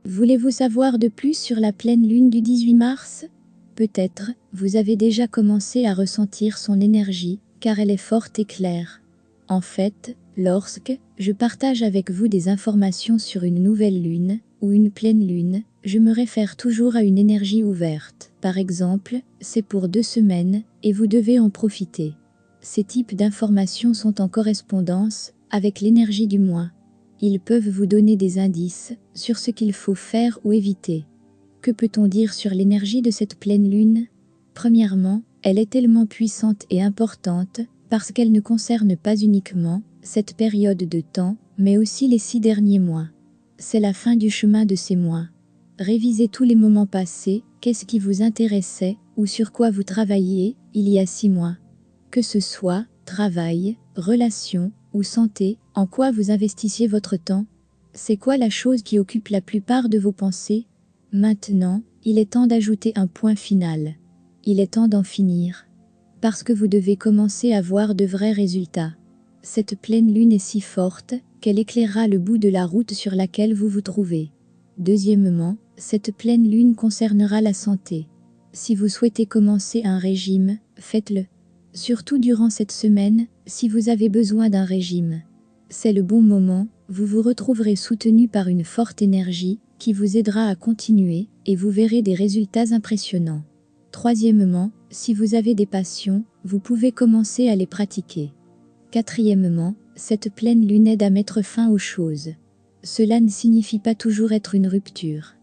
Voulez-vous savoir de plus sur la pleine lune du 18 mars? Peut-être, vous avez déjà commencé à ressentir son énergie, car elle est forte et claire. En fait, lorsque je partage avec vous des informations sur une nouvelle lune, ou une pleine lune, je me réfère toujours à une énergie ouverte. Par exemple, c'est pour 2 semaines, et vous devez en profiter. Ces types d'informations sont en correspondance avec l'énergie du mois. Ils peuvent vous donner des indices sur ce qu'il faut faire ou éviter. Que peut-on dire sur l'énergie de cette pleine lune? Premièrement, elle est tellement puissante et importante parce qu'elle ne concerne pas uniquement cette période de temps, mais aussi les 6 derniers mois. C'est la fin du chemin de ces mois. Révisez tous les moments passés, qu'est-ce qui vous intéressait ou sur quoi vous travailliez il y a 6 mois. Que ce soit travail, relations ou santé, en quoi vous investissiez votre temps? C'est quoi la chose qui occupe la plupart de vos pensées? Maintenant, il est temps d'ajouter un point final. Il est temps d'en finir. Parce que vous devez commencer à voir de vrais résultats. Cette pleine lune est si forte qu'elle éclairera le bout de la route sur laquelle vous vous trouvez. Deuxièmement, cette pleine lune concernera la santé. Si vous souhaitez commencer un régime, faites-le. Surtout durant cette semaine, si vous avez besoin d'un régime. C'est le bon moment, vous vous retrouverez soutenu par une forte énergie qui vous aidera à continuer et vous verrez des résultats impressionnants. Troisièmement, si vous avez des passions, vous pouvez commencer à les pratiquer. Quatrièmement, cette pleine lune aide à mettre fin aux choses. Cela ne signifie pas toujours être une rupture.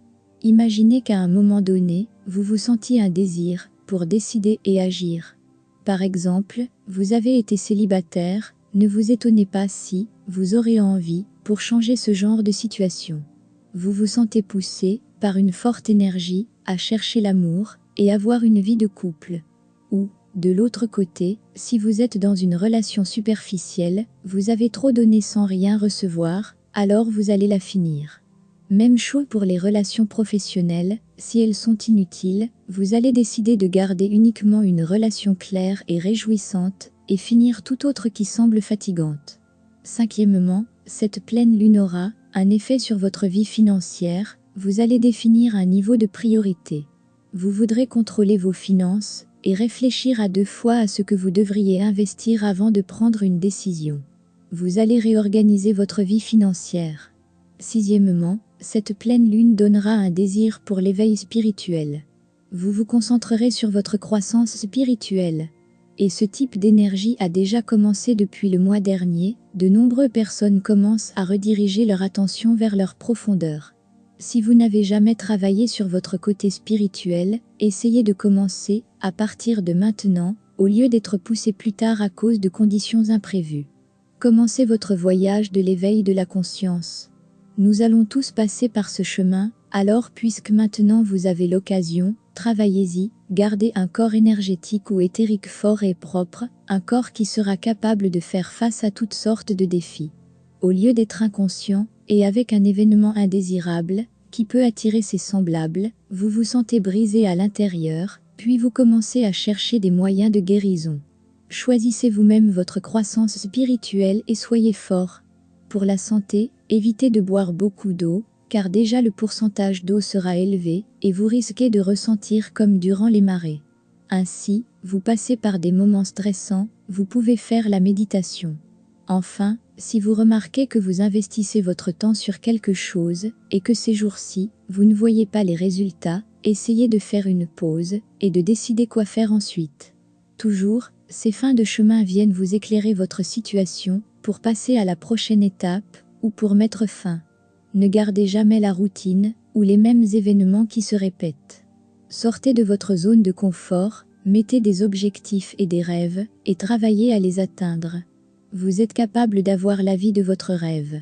Imaginez qu'à un moment donné, vous vous sentiez un désir pour décider et agir. Par exemple, vous avez été célibataire, ne vous étonnez pas si vous aurez envie pour changer ce genre de situation. Vous vous sentez poussé par une forte énergie à chercher l'amour et avoir une vie de couple. Ou, de l'autre côté, si vous êtes dans une relation superficielle, vous avez trop donné sans rien recevoir, alors vous allez la finir. Même chose pour les relations professionnelles, si elles sont inutiles, vous allez décider de garder uniquement une relation claire et réjouissante, et finir tout autre qui semble fatigante. Cinquièmement, cette pleine lune aura un effet sur votre vie financière, vous allez définir un niveau de priorité. Vous voudrez contrôler vos finances et réfléchir à 2 fois à ce que vous devriez investir avant de prendre une décision. Vous allez réorganiser votre vie financière. Sixièmement, cette pleine lune donnera un désir pour l'éveil spirituel. Vous vous concentrerez sur votre croissance spirituelle. Et ce type d'énergie a déjà commencé depuis le mois dernier, de nombreuses personnes commencent à rediriger leur attention vers leur profondeur. Si vous n'avez jamais travaillé sur votre côté spirituel, essayez de commencer à partir de maintenant, au lieu d'être poussé plus tard à cause de conditions imprévues. Commencez votre voyage de l'éveil de la conscience. Nous allons tous passer par ce chemin, alors puisque maintenant vous avez l'occasion, travaillez-y, gardez un corps énergétique ou éthérique fort et propre, un corps qui sera capable de faire face à toutes sortes de défis. Au lieu d'être inconscient, et avec un événement indésirable, qui peut attirer ses semblables, vous vous sentez brisé à l'intérieur, puis vous commencez à chercher des moyens de guérison. Choisissez vous-même votre croissance spirituelle et soyez fort. Pour la santé, évitez de boire beaucoup d'eau, car déjà le pourcentage d'eau sera élevé, et vous risquez de ressentir comme durant les marées. Ainsi, vous passez par des moments stressants, vous pouvez faire la méditation. Enfin, si vous remarquez que vous investissez votre temps sur quelque chose, et que ces jours-ci, vous ne voyez pas les résultats, essayez de faire une pause, et de décider quoi faire ensuite. Toujours, ces fins de chemin viennent vous éclairer votre situation, pour passer à la prochaine étape, ou pour mettre fin. Ne gardez jamais la routine, ou les mêmes événements qui se répètent. Sortez de votre zone de confort, mettez des objectifs et des rêves, et travaillez à les atteindre. Vous êtes capable d'avoir la vie de votre rêve.